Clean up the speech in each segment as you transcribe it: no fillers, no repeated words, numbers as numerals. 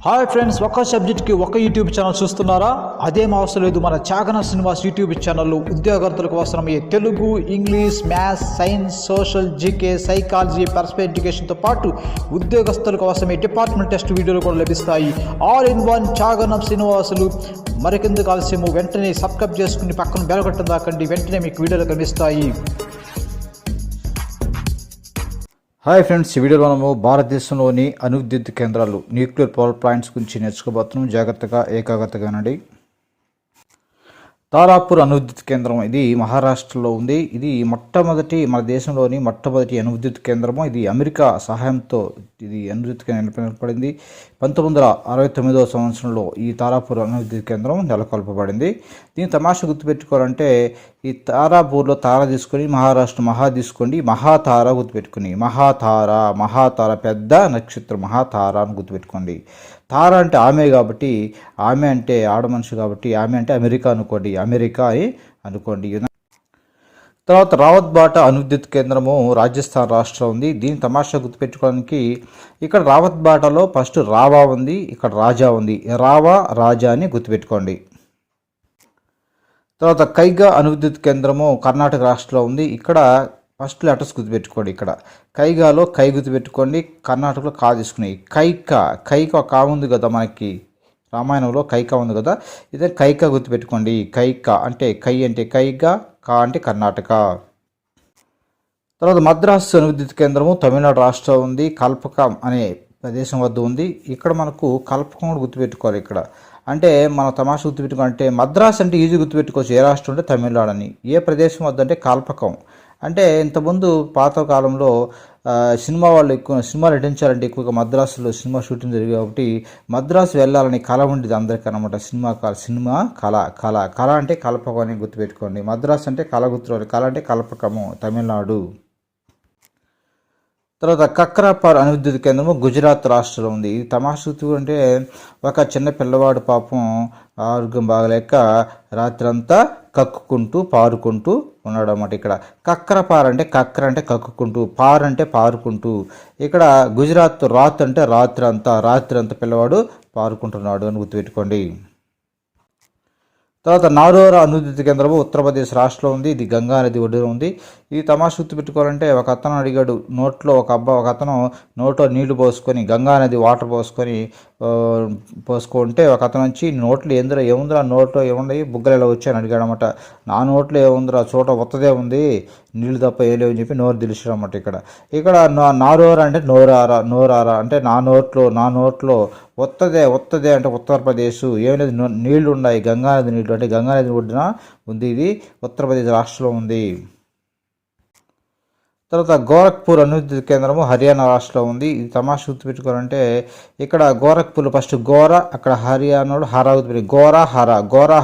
Hi friends, ఒక సబ్జెక్ట్కి ఒక యూట్యూబ్ ఛానల్ చూస్తున్నారా? అదేం అవసరం లేదు. మన చాగన శ్రీనివాస్ యూట్యూబ్ ఛానల్లో ఉద్యోగార్థులకు అవసరమయ్యే Telugu, English, maths, science, social, GK, psychology, personal ఎడ్యుకేషన్తో పాటు ఉద్యోగస్తులకు అవసరమయ్యే డిపార్ట్మెంట్ టెస్ట్ వీడియోలు కూడా లభిస్తాయి. All in one Chagana Srinivasulu. మరికెందుకు ఆలస్యము, వెంటనే సబ్స్క్రైబ్ చేసుకుని పక్కన బెల్ బటన్ దాకండి. వెంటనే మీకు వీడియోలు కనిపిస్తాయి. హాయ్ ఫ్రెండ్స్, ఈ వీడియోలో మనము భారతదేశంలోని అణువిద్యుత్ కేంద్రాలు, న్యూక్లియర్ పవర్ ప్లాంట్స్ గురించి నేర్చుకోబోతున్నాం. జాగ్రత్తగా ఏకాగ్రతగా వినండి. తారాపూర్ అణువిద్యుత్ కేంద్రం ఇది మహారాష్ట్రలో ఉంది. ఇది మన దేశంలోని మొట్టమొదటి అణువిద్యుత్ కేంద్రము. ఇది అమెరికా సహాయంతో ఇది అణువిద్యుత్ కేంద్రం నెలకొల్పబడింది. 1969వ సంవత్సరంలో ఈ తారాపూర్ అణువిద్యుత్ కేంద్రం నెలకొల్పబడింది. దీని తమాషా గుర్తుపెట్టుకోవాలంటే, ఈ తారాపూర్లో తార తీసుకొని మహారాష్ట్ర మహా తీసుకోండి, మహాతార గుర్తుపెట్టుకుని, మహాతార పెద్ద నక్షత్రం, మహాతార అని గుర్తుపెట్టుకోండి. తార అంటే ఆమె కాబట్టి, ఆమె అంటే ఆడ మనిషి కాబట్టి, ఆమె అంటే అమెరికా అనుకోండి, అమెరికా అని అనుకోండి. తర్వాత రావత్బాట అణువిద్యుత్ కేంద్రము రాజస్థాన్ రాష్ట్రం ఉంది. దీని తమాషా గుర్తుపెట్టుకోవడానికి, ఇక్కడ రావత్బాటలో ఫస్ట్ రావా ఉంది, ఇక్కడ రాజా ఉంది. రాజా అని గుర్తుపెట్టుకోండి. తర్వాత కైగా అణువిద్యుత్ కేంద్రము కర్ణాటక రాష్ట్రంలో ఉంది. ఇక్కడ ఫస్ట్ లెటర్స్ గుర్తుపెట్టుకోండి. ఇక్కడ కైగాలో కై గుర్తుపెట్టుకోండి, కర్ణాటకలో కా తీసుకుని కైక కా ఉంది కదా, మనకి రామాయణంలో కైక ఉంది కదా, ఇదే కైక గుర్తుపెట్టుకోండి. కైక అంటే కై అంటే కైగా, కా అంటే కర్ణాటక. తర్వాత మద్రాసు అణువిద్యుత్ కేంద్రము తమిళనాడు రాష్ట్రం ఉంది. కల్పకం అనే ప్రదేశం వద్ద ఉంది. ఇక్కడ మనకు కల్పకం కూడా గుర్తుపెట్టుకోవాలి. ఇక్కడ అంటే మన తమాషా గుర్తుపెట్టుకోవాలంటే, మద్రాసు అంటే ఈజీ గుర్తుపెట్టుకోవచ్చు, ఏ రాష్ట్రం అంటే తమిళనాడు అని. ఏ ప్రదేశం వద్ద అంటే కల్పకం. అంటే ఇంతకుముందు పాతకాలంలో సినిమా వాళ్ళు ఎక్కువ సినిమాలు నటించాలంటే ఎక్కువగా మద్రాసులో సినిమా షూటింగ్ జరిగింది కాబట్టి మద్రాసు వెళ్ళాలని కళ ఉండేది అందరికీ అనమాట. సినిమా కళ అంటే కల్పకం అని గుర్తుపెట్టుకోండి. మద్రాసు అంటే కళ గుర్తురాలి, కళ అంటే కల్పకము, తమిళనాడు. తర్వాత కక్రాపర్ అణువిద్యుత్ కేంద్రము గుజరాత్ రాష్ట్రంలో ఉంది. ఇది తమాషా అంటే, ఒక చిన్న పిల్లవాడు పాపం ఆరోగ్యం బాగలేక రాత్రంతా కక్కుకుంటూ పారుకుంటూ ఉన్నాడు అన్నమాట. ఇక్కడ కక్రపార్ అంటే కక్ర అంటే కక్కుకుంటూ, పార్ అంటే పారుకుంటూ. ఇక్కడ గుజరాత్ రాత్ అంటే రాత్రి అంతా పిల్లవాడు పారుకుంటున్నాడు అని గుర్తుపెట్టుకోండి. తర్వాత నారోరా అణువిద్యుత్ కేంద్రము ఉత్తరప్రదేశ్ రాష్ట్రంలో ఉంది. ఇది గంగా నది ఒడ్డున ఉంది. ఇది తమాషా గుర్తుపెట్టుకోవాలంటే, ఒక అతను అడిగాడు ఒక అతను నోట్లో నీళ్లు పోసుకొని, గంగా నది వాటర్ పోసుకుంటే ఒక అతను వచ్చి, నోట్లో ఏముందిరా నోట్లో ఏముంది, బుగ్గలు ఎలా వచ్చాయని అడిగాడు అనమాట. నా నోట్లో ఏముందిరా, చోట ఒత్తదే ఉంది, నీళ్ళు తప్ప ఏ లేవు అని చెప్పి నోరు తెలిసాడు అనమాట. ఇక్కడ నారోరా అంటే నోరారా అంటే నా నోట్లో ఒత్తదే అంటే ఉత్తరప్రదేశ్. ఏం లేదు, నీళ్లు ఉన్నాయి, గంగానది నీళ్లు అంటే గంగానది ఒడ్డున ఉంది. ఇది ఉత్తరప్రదేశ్ రాష్ట్రంలో ఉంది. తర్వాత గోరఖ్పూర్ అణువిద్యుత్ కేంద్రము హర్యానా రాష్ట్రంలో ఉంది. ఇది తమాషా గుర్తుపెట్టుకోవాలంటే, ఇక్కడ గోరఖ్పూర్ ఫస్ట్ అక్కడ హర్యానాలో హరా గుర్తుపెట్టి,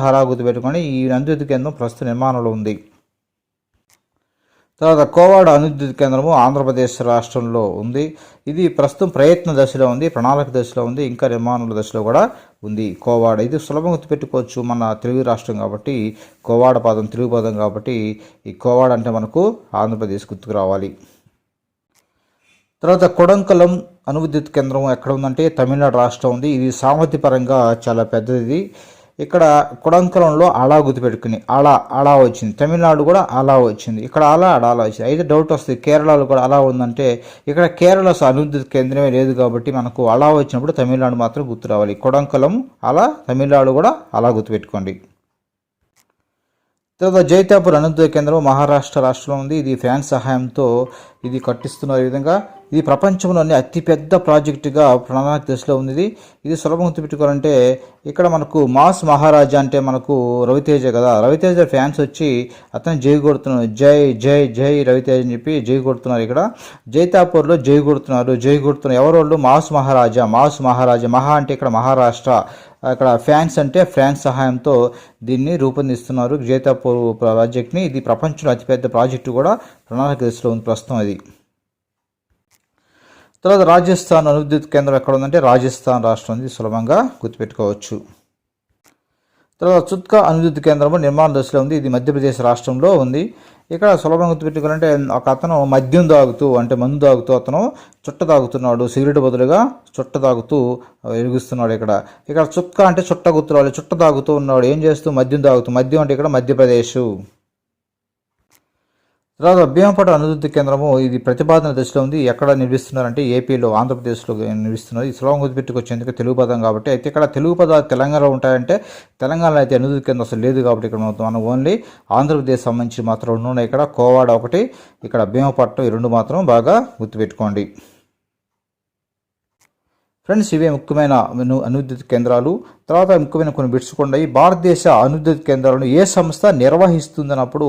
హరా గుర్తుపెట్టుకొని ఈ అణువిద్యుత్ కేంద్రం ప్రస్తుత నిర్మాణంలో ఉంది. తర్వాత కోవాడ అణువిద్యుత్ కేంద్రము ఆంధ్రప్రదేశ్ రాష్ట్రంలో ఉంది. ఇది ప్రస్తుతం ప్రయత్న దశలో ఉంది, ప్రణాళిక దశలో ఉంది, ఇంకా నిర్మాణాల దశలో కూడా ఉంది. కోవాడ ఇది సులభంగా గుర్తుపెట్టుకోవచ్చు, మన తెలుగు రాష్ట్రం కాబట్టి, కోవాడ పదం తెలుగు పదం కాబట్టి ఈ కోవాడ అంటే మనకు ఆంధ్రప్రదేశ్ గుర్తుకు రావాలి. తర్వాత కొడంకలం అణువిద్యుత్ కేంద్రం ఎక్కడ ఉందంటే తమిళనాడు రాష్ట్రం ఉంది. ఇది సామర్థ్య పరంగా చాలా పెద్దది. ఇక్కడ కొడంకలంలో అలా గుర్తుపెట్టుకుని, అలా వచ్చింది. తమిళనాడు కూడా అలా వచ్చింది. ఇక్కడ అలా వచ్చింది. అయితే డౌట్ వస్తుంది, కేరళలో కూడా అలా ఉందంటే, ఇక్కడ కేరళ అణువిద్యుత్ కేంద్రమే లేదు కాబట్టి మనకు అలా వచ్చినప్పుడు తమిళనాడు మాత్రం గుర్తు రావాలి. కొడంకలం అలా, తమిళనాడు కూడా అలా గుర్తుపెట్టుకోండి. తర్వాత జైతాపూర్ అణువిద్యుత్ కేంద్రం మహారాష్ట్ర రాష్ట్రంలో ఉంది. ఇది ఫ్రాన్స్ సహాయంతో ఇది కట్టిస్తున్నారు. ఈ విధంగా ఇది ప్రపంచంలోనే అతిపెద్ద ప్రాజెక్టుగా ప్రణాళిక దశలో ఉంది. ఇది సులభంగా గుర్తుపెట్టుకోవాలంటే, ఇక్కడ మనకు మాస్ మహారాజా అంటే మనకు రవితేజ కదా, రవితేజ ఫ్యాన్స్ వచ్చి అతను జై కొడుతున్నారు, జై జై జై రవితేజ అని చెప్పి జై కొడుతున్నారు. ఇక్కడ జైతాపూర్లో జై కొడుతున్నారు. ఎవరోళ్ళు? మాస్ మహారాజా. మహా అంటే ఇక్కడ మహారాష్ట్ర, అక్కడ ఫ్యాన్స్ అంటే ఫ్రాన్స్ సహాయంతో దీన్ని రూపొందిస్తున్నారు, జైతాపూర్ ప్రాజెక్ట్ని. ఇది ప్రపంచంలో అతిపెద్ద ప్రాజెక్టు కూడా ప్రణాళిక దశలో ఉంది ప్రస్తుతం అది. తర్వాత రాజస్థాన్ అణువిద్యుత్ కేంద్రం ఎక్కడ ఉందంటే రాజస్థాన్ రాష్ట్రం ఉంది. సులభంగా గుర్తుపెట్టుకోవచ్చు. తర్వాత చుత్కా అణువిద్యుత్ కేంద్రము నిర్మాణ దశలో ఉంది. ఇది మధ్యప్రదేశ్ రాష్ట్రంలో ఉంది. ఇక్కడ సులభంగా గుర్తుపెట్టుకోవాలంటే ఒక అతను మద్యం తాగుతూ అంటే మందు తాగుతూ అతను చుట్ట తాగుతున్నాడు, సిగరెట్ బదులుగా చుట్ట తాగుతూ వెలిగిస్తున్నాడు. ఇక్కడ చుక్క అంటే చుట్ట గుర్తురావాలి. చుట్ట తాగుతూ ఉన్నాడు. ఏం చేస్తూ? మద్యం తాగుతూ. మద్యం అంటే ఇక్కడ మధ్యప్రదేశ్. తర్వాత భీమపట్నం అణువిద్యుత్ కేంద్రము ఇది ప్రతిపాదన దశలో ఉంది. ఎక్కడ నిర్మిస్తున్నారంటే ఏపీలో, ఆంధ్రప్రదేశ్లో నిర్మిస్తున్నారు. ఈ సులభంగా గుర్తుపెట్టుకొచ్చేందుకు తెలుగు పదం కాబట్టి. అయితే ఇక్కడ తెలుగు పదాలు తెలంగాణలో ఉంటాయంటే తెలంగాణలో అయితే అణువిద్యుత్ కేంద్రం అసలు లేదు కాబట్టి ఇక్కడ మనం ఓన్లీ ఆంధ్రప్రదేశ్ సంబంధించి మాత్రం రెండు ఉన్నాయి. ఇక్కడ కోవాడ ఒకటి, ఇక్కడ భీమపట్నం, ఈ రెండు మాత్రం బాగా గుర్తుపెట్టుకోండి ఫ్రెండ్స్. ఇవే ముఖ్యమైన అణువిద్యుత్ కేంద్రాలు. తర్వాత ముఖ్యమైన కొన్ని బిట్స్ కూడా ఈ భారతదేశ అణువిద్యుత్ కేంద్రాలను ఏ సంస్థ నిర్వహిస్తుందన్నప్పుడు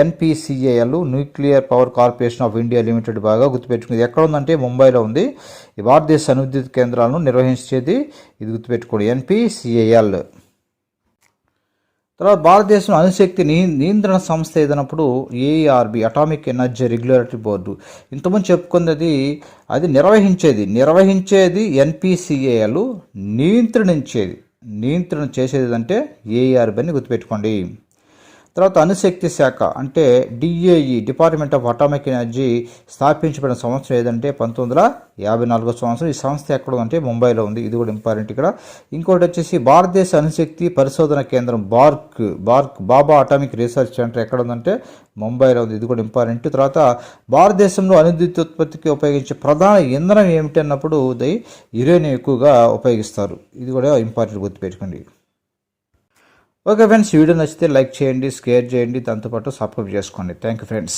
NPCIL, nuclear power corporation of India limited బాగా గుర్తుపెట్టుకుంది. ఎక్కడ ఉందంటే ముంబైలో ఉంది. ఈ భారతదేశ అణువిద్యుత్ కేంద్రాలను నిర్వహించేది ఇది గుర్తుపెట్టుకోండి, ఎన్పిసిఏఎల్. తర్వాత భారతదేశంలో అణుశక్తి నియంత్రణ సంస్థ ఏదైనప్పుడు AERB, atomic energy regulatory board. ఇంతకుముందు చెప్పుకున్నది అది నిర్వహించేది ఎన్పిసిఏఎల్, నియంత్రణ చేసేది అంటే ఏఈఆర్బి అని గుర్తుపెట్టుకోండి. తర్వాత అణుశక్తి శాఖ అంటే DAE, department of atomic energy స్థాపించబడిన సంవత్సరం ఏదంటే 1954 సంవత్సరం. ఈ సంస్థ ఎక్కడ ఉందంటే ముంబైలో ఉంది. ఇది కూడా ఇంపార్టెంట్ ఇక్కడ. ఇంకోటి వచ్చేసి భారతదేశ అణుశక్తి పరిశోధన కేంద్రం బాబా అటామిక్ రీసెర్చ్ సెంటర్ ఎక్కడ ఉందంటే ముంబైలో ఉంది. ఇది కూడా ఇంపార్టెంట్. తర్వాత భారతదేశంలో అణువిద్యుత్ ఉత్పత్తికి ఉపయోగించే ప్రధాన ఇంధనం ఏమిటి అన్నప్పుడు యురేనియం ఎక్కువగా ఉపయోగిస్తారు. ఇది కూడా ఇంపార్టెంట్ గుర్తుపెట్టుకోండి. ఓకే ఫ్రెండ్స్, వీడియో నచ్చితే లైక్ చేయండి, షేర్ చేయండి, దాంతోపాటు సబ్స్క్రైబ్ చేసుకోండి. Thank you friends.